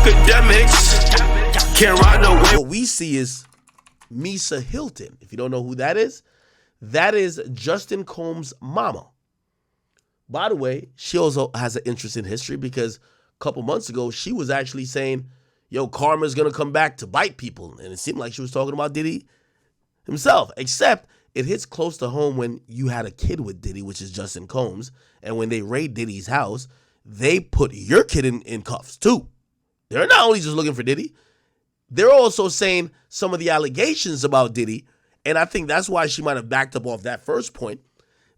Akademiks can't ride no wave. What we see is Misa Hilton. If you don't know who that is Justin Combs' mama. By the way, she also has an interesting history because a couple months ago, she was actually saying, yo, karma's going to come back to bite people. And it seemed like she was talking about Diddy himself, except it hits close to home when you had a kid with Diddy, which is Justin Combs. And when they raid Diddy's house, they put your kid in cuffs too. They're not only just looking for Diddy, they're also saying some of the allegations about Diddy. And I think that's why she might have backed up off that first point.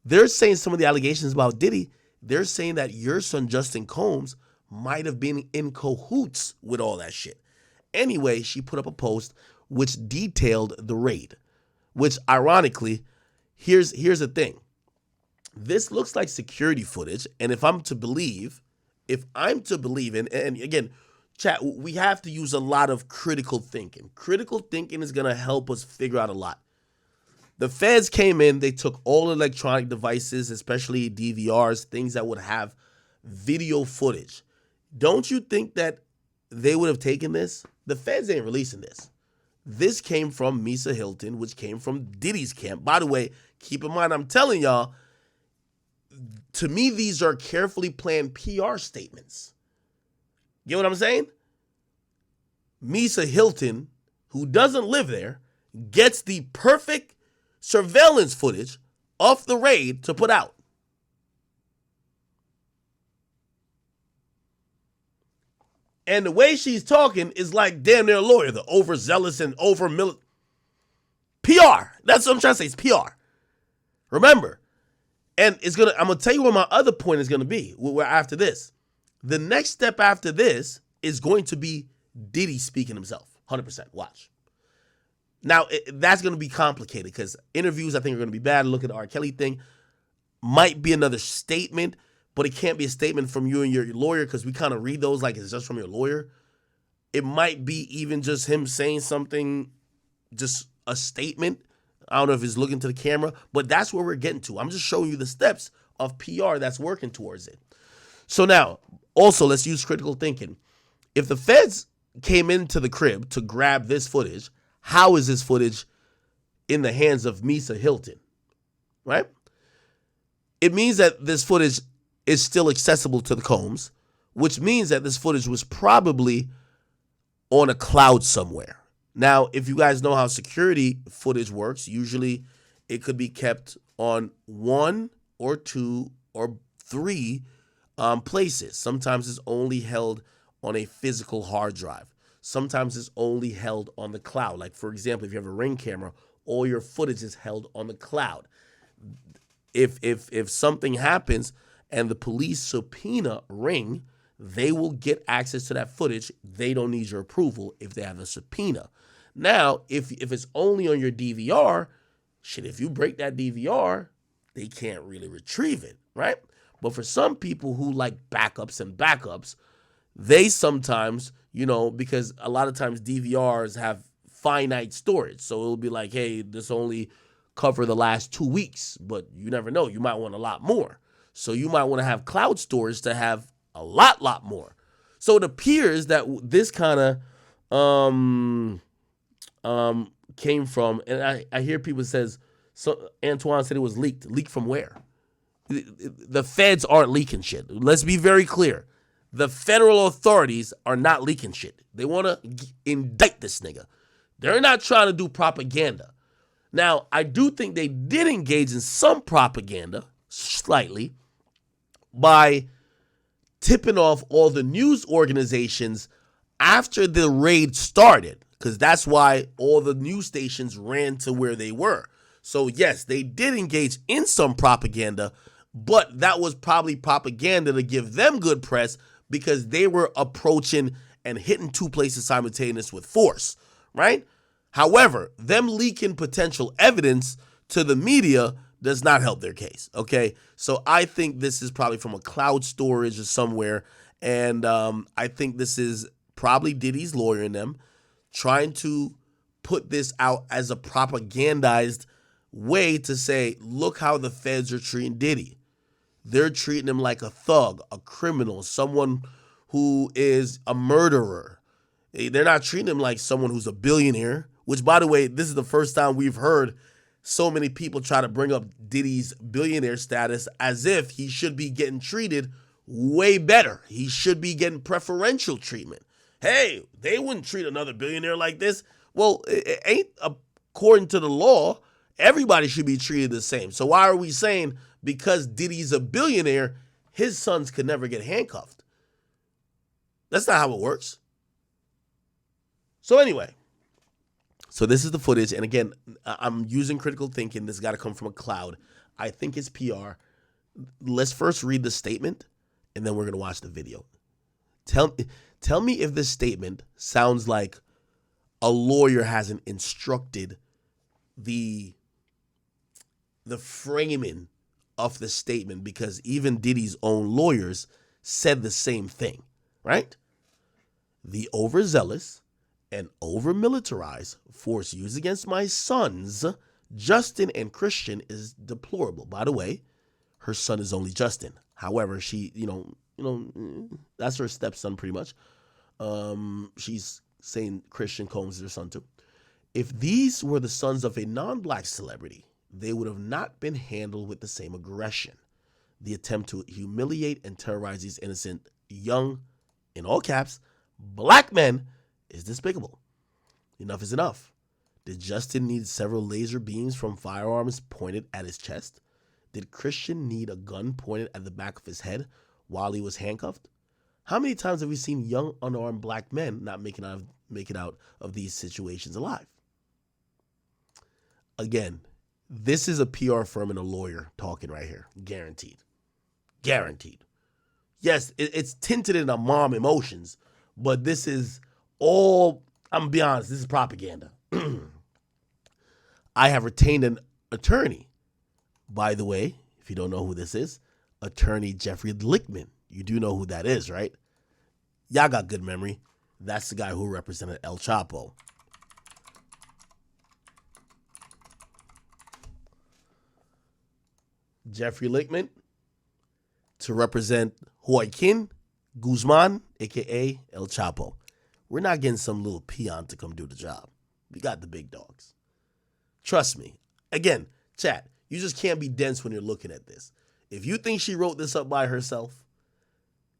They're saying some of the allegations about Diddy. They're saying that your son, Justin Combs, might have been in cahoots with all that shit. Anyway, she put up a post which detailed the raid, which ironically, here's the thing. This looks like security footage. And if I'm to believe, and again, chat, we have to use a lot of critical thinking. Critical thinking is going to help us figure out a lot. The feds came in, they took all electronic devices, especially DVRs, things that would have video footage. Don't you think that they would have taken this? The feds ain't releasing this. This came from Misa Hilton, which came from Diddy's camp. By the way, keep in mind, I'm telling y'all, to me, these are carefully planned PR statements. Get what I'm saying? Misa Hilton, who doesn't live there, gets the perfect surveillance footage of the raid to put out. And the way she's talking is like damn near a lawyer, the overzealous and PR. That's what I'm trying to say. It's PR. Remember. And I'm gonna tell you where my other point is gonna be. Where after this. The next step after this is going to be Diddy speaking himself. 100%. Watch. Now, that's going to be complicated because interviews, I think, are going to be bad. Look at the R. Kelly thing. Might be another statement, but it can't be a statement from you and your lawyer because we kind of read those like it's just from your lawyer. It might be even just him saying something, just a statement. I don't know if he's looking to the camera, but that's where we're getting to. I'm just showing you the steps of PR that's working towards it. So now, also, let's use critical thinking. If the feds came into the crib to grab this footage, how is this footage in the hands of Misa Hilton, right? It means that this footage is still accessible to the Combs, which means that this footage was probably on a cloud somewhere. Now, if you guys know how security footage works, usually it could be kept on 1 or 2 or 3 places. Sometimes it's only held on a physical hard drive. Sometimes it's only held on the cloud. Like, for example, if you have a Ring camera, all your footage is held on the cloud. If something happens and the police subpoena Ring, they will get access to that footage. They don't need your approval if they have a subpoena. Now, if it's only on your DVR, shit, if you break that DVR, they can't really retrieve it, right? But for some people who like backups, they sometimes, because a lot of times DVRs have finite storage. So it'll be like, hey, this only cover the last 2 weeks, but you never know. You might want a lot more. So you might want to have cloud storage to have a lot more. So it appears that this kind of came from, and I hear people says, so Antoine said it was leaked. Leaked from where? The feds aren't leaking shit. Let's be very clear. The federal authorities are not leaking shit. They want to indict this nigga. They're not trying to do propaganda. Now, I do think they did engage in some propaganda, slightly, by tipping off all the news organizations after the raid started, because that's why all the news stations ran to where they were. So, yes, they did engage in some propaganda, but that was probably propaganda to give them good press because they were approaching and hitting 2 places simultaneous with force, right? However, them leaking potential evidence to the media does not help their case, okay? So I think this is probably from a cloud storage or somewhere, and I think this is probably Diddy's lawyer in them trying to put this out as a propagandized way to say, look how the feds are treating Diddy. They're treating him like a thug, a criminal, someone who is a murderer. They're not treating him like someone who's a billionaire, which, by the way, this is the first time we've heard so many people try to bring up Diddy's billionaire status as if he should be getting treated way better. He should be getting preferential treatment. Hey, they wouldn't treat another billionaire like this. Well, it ain't according to the law. Everybody should be treated the same. So why are we saying because Diddy's a billionaire, his sons could never get handcuffed? That's not how it works. So anyway, so this is the footage. And again, I'm using critical thinking. This got to come from a cloud. I think it's PR. Let's first read the statement, and then we're going to watch the video. Tell me if this statement sounds like a lawyer hasn't instructed the framing of the statement, because even Diddy's own lawyers said the same thing, right? The overzealous and over-militarized force used against my sons, Justin and Christian, is deplorable. By the way, her son is only Justin. However, she, that's her stepson pretty much. She's saying Christian Combs is her son too. If these were the sons of a non-black celebrity, they would have not been handled with the same aggression. The attempt to humiliate and terrorize these innocent, young, in all caps, black men is despicable. Enough is enough. Did Justin need several laser beams from firearms pointed at his chest? Did Christian need a gun pointed at the back of his head while he was handcuffed? How many times have we seen young, unarmed black men not make it out of these situations alive? Again, this is a PR firm and a lawyer talking right here. Guaranteed. Guaranteed. Yes, it's tinted in our mom emotions, but this is all, I'm going to be honest, this is propaganda. I have retained an attorney. By the way, if you don't know who this is, attorney Jeffrey Lichtman. You do know who that is, right? Y'all got good memory. That's the guy who represented El Chapo. Jeffrey Lichtman to represent Joaquin Guzman, a.k.a. El Chapo. We're not getting some little peon to come do the job. We got the big dogs. Trust me. Again, chat, you just can't be dense when you're looking at this. If you think she wrote this up by herself,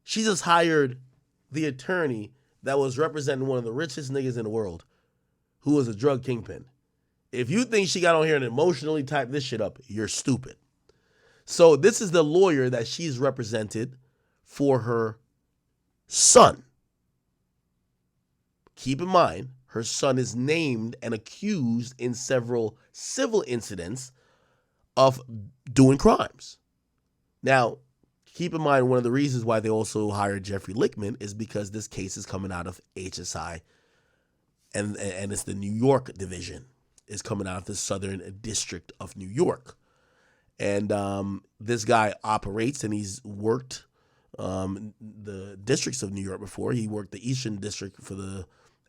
she just hired the attorney that was representing one of the richest niggas in the world who was a drug kingpin. If you think she got on here and emotionally typed this shit up, you're stupid. So this is the lawyer that she's represented for her son. Keep in mind, her son is named and accused in several civil incidents of doing crimes. Now, keep in mind, one of the reasons why they also hired Jeffrey Lichtman is because this case is coming out of HSI, and it's the New York division. It's coming out of the Southern District of New York. And this guy operates, and he's worked the districts of New York before. He worked the Eastern District for the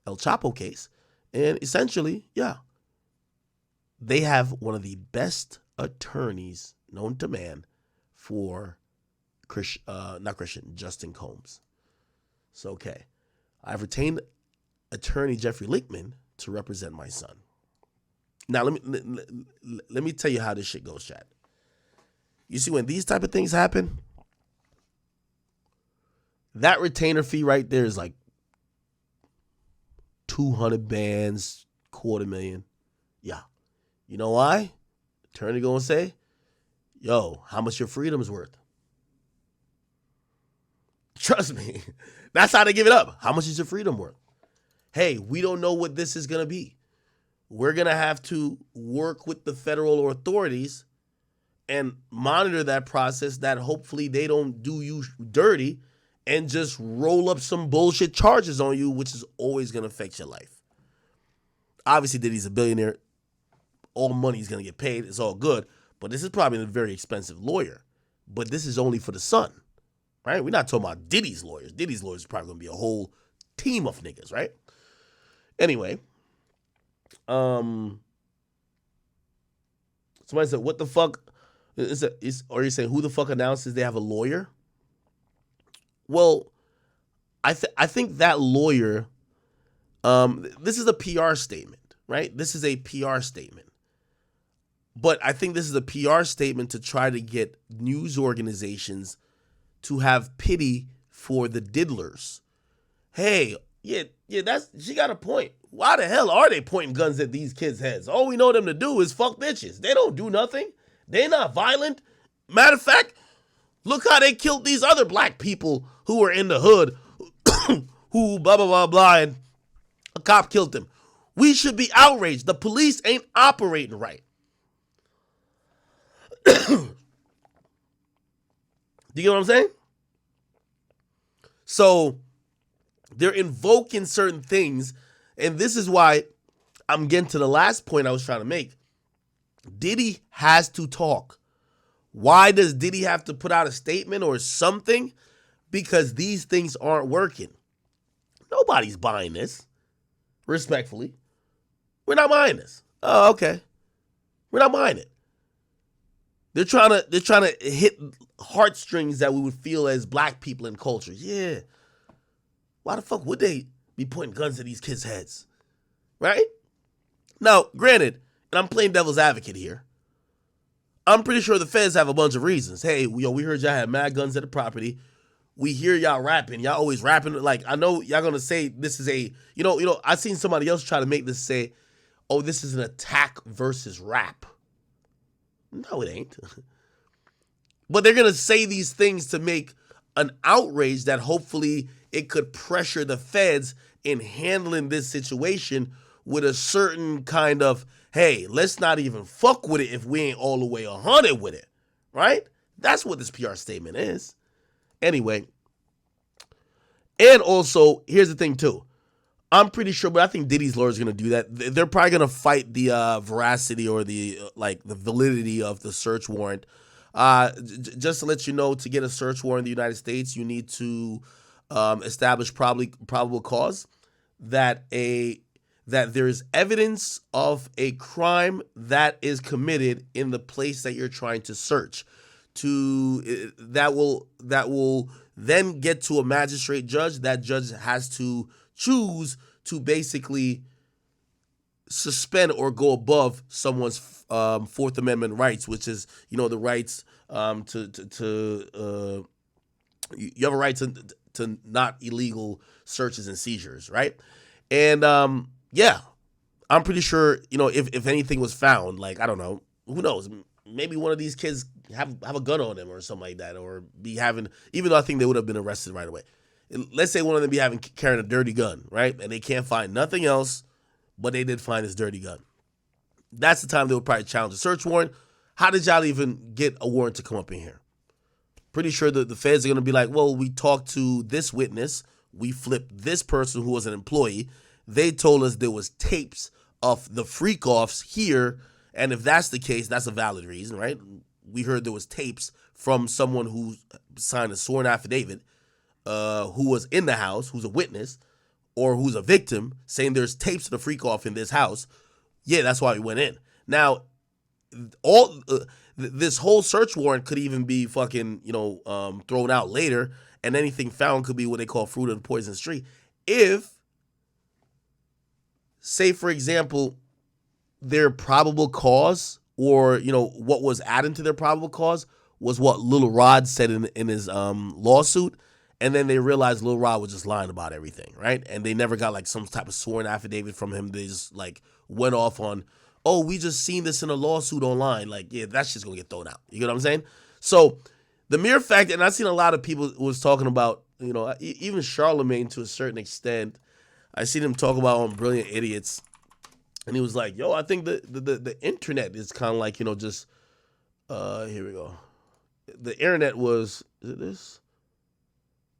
El Chapo case. And essentially, yeah, they have one of the best attorneys known to man for Justin Combs. So, okay. I've retained attorney Jeffrey Lichtman to represent my son. Now, let me tell you how this shit goes, chat. You see, when these type of things happen, that retainer fee right there is like 200 bands, $250,000. Yeah. You know why? Attorney gonna say, yo, how much your freedom's worth? Trust me. That's how they give it up. How much is your freedom worth? Hey, we don't know what this is gonna be. We're gonna have to work with the federal authorities and monitor that process, that hopefully they don't do you dirty and just roll up some bullshit charges on you, which is always going to affect your life. Obviously, Diddy's a billionaire. All money's going to get paid. It's all good. But this is probably a very expensive lawyer. But this is only for the son, right? We're not talking about Diddy's lawyers. Diddy's lawyers are probably going to be a whole team of niggas, right? Anyway, somebody said, what the fuck? Are you saying who the fuck announces they have a lawyer? Well, I think that lawyer, this is a PR statement, right? This is a PR statement. But I think this is a PR statement to try to get news organizations to have pity for the diddlers. Hey, yeah, she got a point. Why the hell are they pointing guns at these kids' heads? All we know them to do is fuck bitches. They don't do nothing. They're not violent. Matter of fact, look how they killed these other black people who were in the hood, who blah, blah, blah, blah, and a cop killed them. We should be outraged. The police ain't operating right. Do you get what I'm saying? So they're invoking certain things, and this is why I'm getting to the last point I was trying to make. Diddy has to talk. Why does Diddy have to put out a statement or something? Because these things aren't working. Nobody's buying this. Respectfully. We're not buying this. Oh, okay. We're not buying it. They're trying to hit heartstrings that we would feel as black people in culture. Yeah. Why the fuck would they be pointing guns at these kids' heads? Right? Now, granted, and I'm playing devil's advocate here, I'm pretty sure the feds have a bunch of reasons. Hey, we heard y'all had mad guns at the property. We hear y'all rapping. Y'all always rapping. Like, I know y'all gonna say this is a, I seen somebody else try to make this say, oh, this is an attack versus rap. No, it ain't. But they're going to say these things to make an outrage that hopefully it could pressure the feds in handling this situation with a certain kind of, hey, let's not even fuck with it if we ain't all the way 100 with it, right? That's what this PR statement is. Anyway, and also, here's the thing too. I'm pretty sure, but I think Diddy's lawyer is going to do that. They're probably going to fight the veracity or the validity of the search warrant. Just to let you know, to get a search warrant in the United States, you need to establish probable cause that there is evidence of a crime that is committed in the place that you're trying to search. That will then get to a magistrate judge. That judge has to choose to basically suspend or go above someone's Fourth Amendment rights, which is, the rights to you have a right to not illegal searches and seizures, right? And yeah, I'm pretty sure, if anything was found, like, I don't know, who knows, maybe one of these kids have a gun on them or something like that, or even though I think they would have been arrested right away. Let's say one of them carrying a dirty gun, right? And they can't find nothing else, but they did find this dirty gun. That's the time they would probably challenge a search warrant. How did y'all even get a warrant to come up in here? Pretty sure that the feds are going to be like, well, we talked to this witness. We flipped this person who was an employee. They told us there was tapes of the freak-offs here. And if that's the case, that's a valid reason, right? We heard there was tapes from someone who signed a sworn affidavit, who was in the house, who's a witness, or who's a victim, saying there's tapes of the freak-off in this house. Yeah, that's why we went in. Now, this whole search warrant could even be fucking, thrown out later, and anything found could be what they call fruit of the poisonous tree. If, say, for example, their probable cause, or, what was added to their probable cause was what Lil Rod said in his lawsuit, and then they realized Lil Rod was just lying about everything, right? And they never got, like, some type of sworn affidavit from him. They just, like, went off on, oh, we just seen this in a lawsuit online. Like, yeah, that's just going to get thrown out. You get what I'm saying? So the mere fact, and I've seen a lot of people was talking about, even Charlemagne to a certain extent. I seen him talk about on Brilliant Idiots. And he was like, yo, I think the internet is kind of like, just, here we go. The internet was, is it this?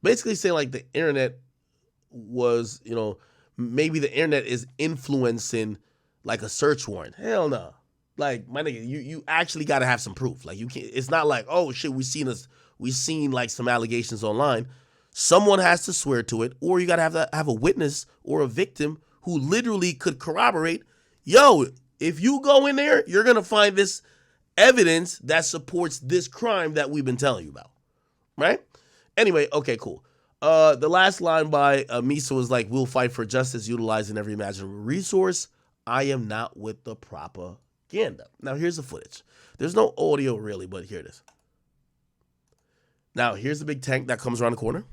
Basically saying like the internet was, maybe the internet is influencing like a search warrant. Hell no. Like, my nigga, you actually got to have some proof. Like, you can't, it's not like, oh shit, we seen like some allegations online. Someone has to swear to it, or you got to have a witness or a victim who literally could corroborate, yo, if you go in there, you're going to find this evidence that supports this crime that we've been telling you about. Right? Anyway, okay, cool. The last line by Misa was like, "We'll fight for justice, utilizing every imaginable resource. I am not with the propaganda." Now here's the footage. There's no audio really, but here it is. Now here's the big tank that comes around the corner.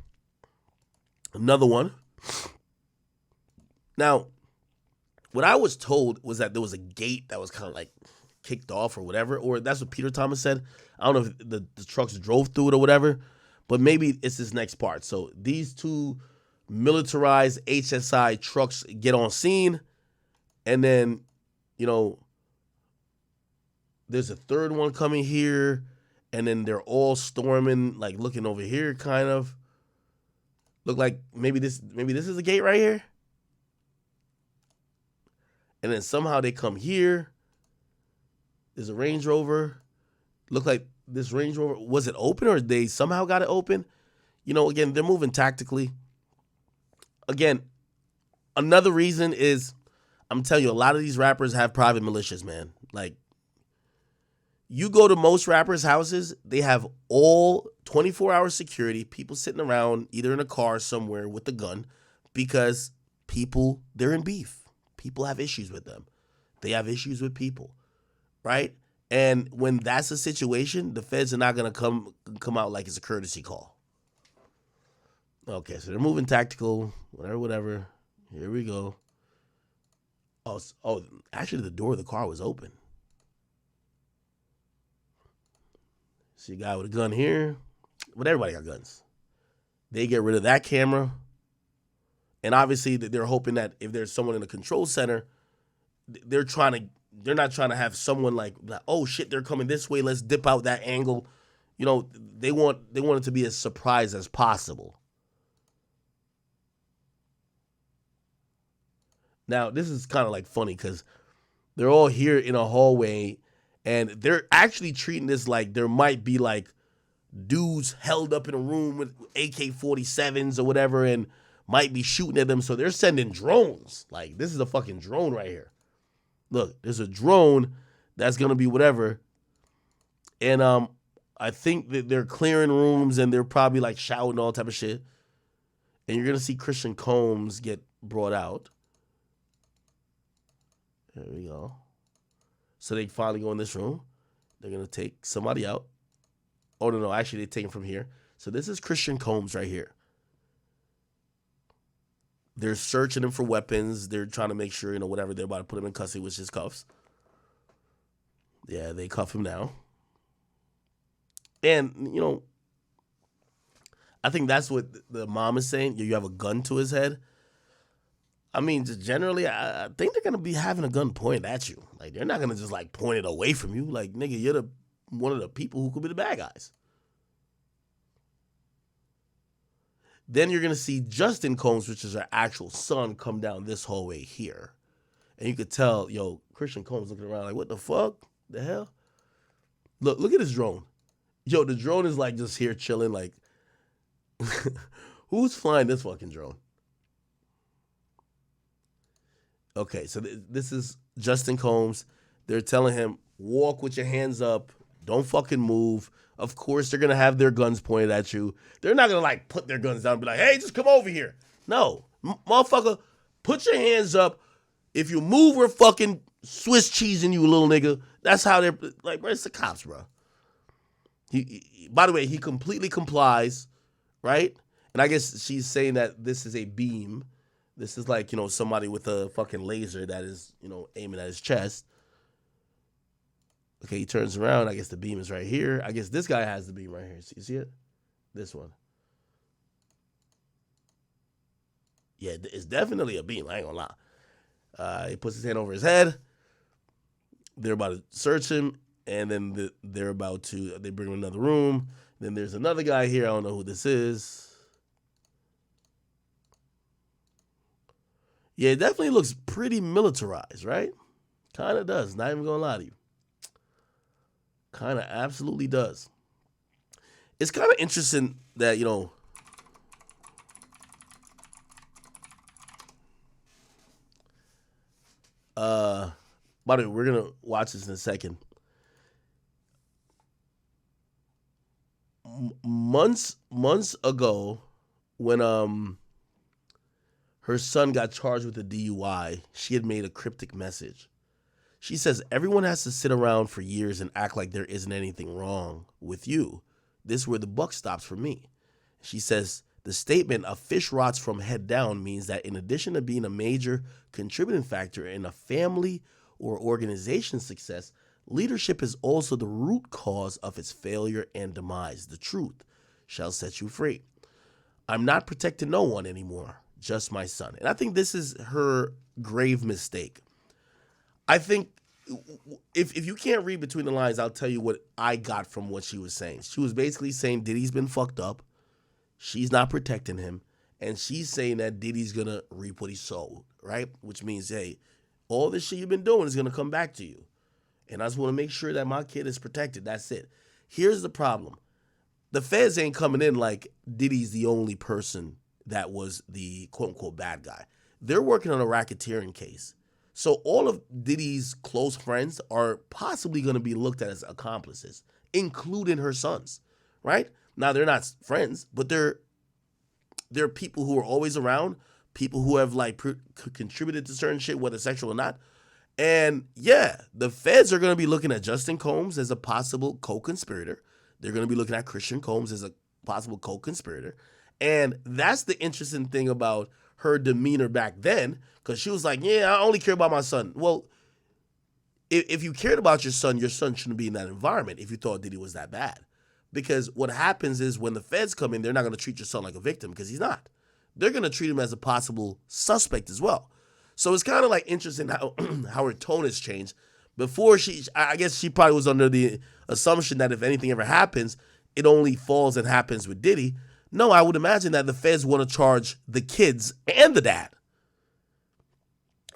Another one. Now, what I was told was that there was a gate that was kind of like kicked off or whatever, or that's what Peter Thomas said. I don't know if the trucks drove through it or whatever, but maybe it's this next part. So these two militarized HSI trucks get on scene, and then, you know, there's a third one coming here, and then they're all storming, like looking over here, kind of. Look like maybe this is a gate right here. And then somehow they come here. There's a Range Rover. Look like this Range Rover, was it open or they somehow got it open? You know, again, they're moving tactically. Again, another reason is, I'm telling you, a lot of these rappers have private militias, man. Like, you go to most rappers' houses, they have all 24-hour security, people sitting around either in a car somewhere with a gun, because people, they're in beef. People have issues with them. They have issues with people, right? And when that's the situation, the feds are not going to come out like it's a courtesy call. Okay, so they're moving tactical, whatever. Here we go. Oh, actually the door of the car was open. See a guy with a gun here. But everybody got guns. They get rid of that camera. And obviously they're hoping that if there's someone in the control center, they're not trying to have someone like, oh shit, they're coming this way, let's dip out that angle. You know, they want it to be as surprise as possible. Now, this is kind of like funny because they're all here in a hallway, and they're actually treating this like there might be like dudes held up in a room with AK-47s or whatever and might be shooting at them. So they're sending drones. Like, this is a fucking drone right here. Look, there's a drone that's going to be whatever. And I think that they're clearing rooms and they're probably like shouting all type of shit. And you're going to see Christian Combs get brought out. There we go. So they finally go in this room. They're going to take somebody out. Oh, no, actually they take him from here. So this is Christian Combs right here. They're searching him for weapons. They're trying to make sure, whatever, they're about to put him in custody with his cuffs. Yeah, they cuff him now. And, I think that's what the mom is saying. You have a gun to his head. I mean, just generally, I think they're going to be having a gun pointed at you. Like, they're not going to just, like, point it away from you. Like, nigga, you're one of the people who could be the bad guys. Then you're going to see Justin Combs, which is her actual son, come down this hallway here. And you could tell, Christian Combs looking around like, what the fuck? The hell? Look at this drone. The drone is, like, just here chilling. Like, who's flying this fucking drone? Okay, so this is Justin Combs. They're telling him, walk with your hands up. Don't fucking move. Of course, they're going to have their guns pointed at you. They're not going to, like, put their guns down and be like, hey, just come over here. No. Motherfucker, put your hands up. If you move, we're fucking Swiss cheesing you, little nigga. That's how they're, like, bro, it's the cops, bro. By the way, he completely complies, right? And I guess she's saying that this is a beam. This is like, somebody with a fucking laser that is, aiming at his chest. Okay, he turns around. I guess the beam is right here. I guess this guy has the beam right here. You see it? This one. Yeah, it's definitely a beam. I ain't gonna lie. He puts his hand over his head. They're about to search him. And then they bring him in another room. Then there's another guy here. I don't know who this is. Yeah, it definitely looks pretty militarized, right? Kind of does. Not even gonna lie to you. Kind of absolutely does. It's kind of interesting that, by the way, we're going to watch this in a second. Months ago, when her son got charged with a DUI, she had made a cryptic message. She says, everyone has to sit around for years and act like there isn't anything wrong with you. This is where the buck stops for me. She says, the statement, a fish rots from head down, means that in addition to being a major contributing factor in a family or organization's success, leadership is also the root cause of its failure and demise. The truth shall set you free. I'm not protecting no one anymore, just my son. And I think this is her grave mistake. I think if you can't read between the lines, I'll tell you what I got from what she was saying. She was basically saying Diddy's been fucked up. She's not protecting him. And she's saying that Diddy's going to reap what he sowed, right? Which means, hey, all this shit you've been doing is going to come back to you. And I just want to make sure that my kid is protected. That's it. Here's the problem. The feds ain't coming in like Diddy's the only person that was the quote-unquote bad guy. They're working on a racketeering case. So all of Diddy's close friends are possibly going to be looked at as accomplices, including her sons, right? Now, they're not friends, but they're people who are always around, people who have like contributed to certain shit, whether sexual or not. And yeah, the feds are going to be looking at Justin Combs as a possible co-conspirator. They're going to be looking at Christian Combs as a possible co-conspirator. And that's the interesting thing about her demeanor back then, because she was like, yeah, I only care about my son. Well, if you cared about your son shouldn't be in that environment if you thought Diddy was that bad. Because what happens is when the feds come in, they're not going to treat your son like a victim because he's not. They're going to treat him as a possible suspect as well. So it's kind of like interesting how her tone has changed. Before I guess she probably was under the assumption that if anything ever happens, it only falls and happens with Diddy. No, I would imagine that the feds want to charge the kids and the dad.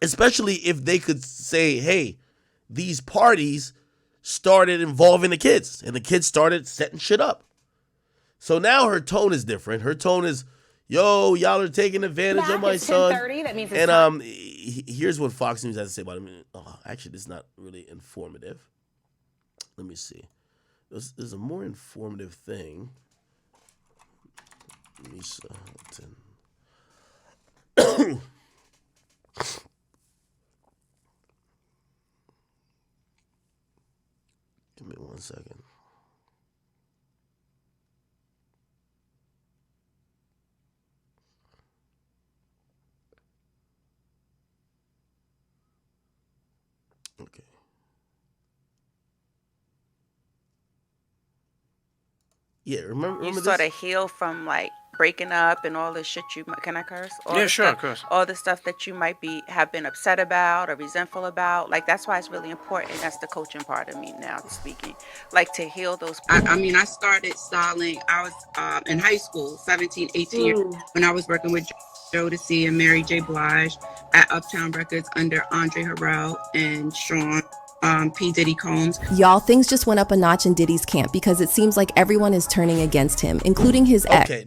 Especially if they could say, hey, these parties started involving the kids and the kids started setting shit up. So now her tone is different. Her tone is, yo, y'all are taking advantage of my son. That means it's and here's what Fox News has to say about him. Oh, actually, this is not really informative. Let me see. There's a more informative thing. Misa Hilton. Give me 1 second. Okay. Yeah, remember You this? sort of heal from like breaking up and all the shit can I curse? All Yeah, the sure, stuff, of course. all the stuff that you might have been upset about or resentful about. Like that's why it's really important. That's the coaching part of me now speaking. Like to heal those. I mean, I started styling. I was in high school, 17, 18 years, when I was working with Jodeci and Mary J. Blige at Uptown Records under Andre Harrell and Sean P. Diddy Combs. Y'all, things just went up a notch in Diddy's camp because it seems like everyone is turning against him, including his ex. Okay.